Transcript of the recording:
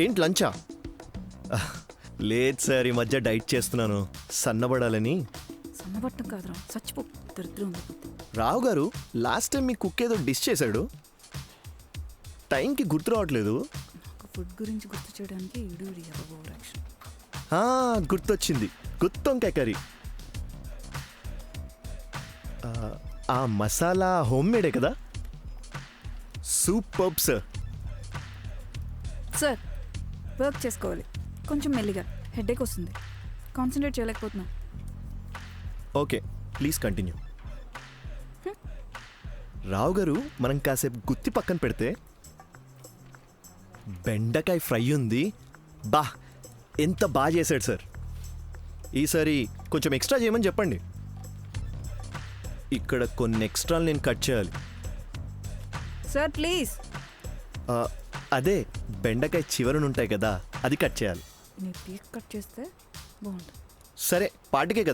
ఏంటి లంచా? లేదు సార్, ఈ మధ్య డైట్ చేస్తున్నాను సన్నబడాలని. సన్నబట్టం కాదురా, చచ్చిపో. దరిద్రం ఉంది. రావు గారు లాస్ట్ టైం మీ కుక్ ఏదో డిష్ చేశాడు, టైంకి గుర్తు రావట్లేదు. నాకు ఫుడ్ గురించి గుర్తు చేయడానికి ఇడు ఓవర్ యాక్షన్. గుర్తొచ్చింది, గుత్తొంకాయ కర్రీ. ఆ మసాలా హోమ్ మేడే కదా? Superb sir. సార్, వర్క్ చేసుకోవాలి కొంచెం మెల్లిగా, హెడేక్ వస్తుంది, కాన్సన్ట్రేట్ చేయలేకపోతున్నా. Okay, please continue. రావు గారు, మనం కాసేపు గుత్తి పక్కన పెడితే బెండకాయ ఫ్రై ఉంది. బా, ఎంత బాగా చేశాడు సార్. ఈసారి కొంచెం ఎక్స్ట్రా చేయమని చెప్పండి. ఇక్కడ కొన్ని ఎక్స్ట్రాలు నేను కట్ చేయాలి. Sir please. అదే బెండకాయ చివరన ఉంటాయి కదా, అది కట్ చేయాలి. నీ పీక్ కట్ చేస్తే బాగుంటుంది. సరే, పార్టీకే కదా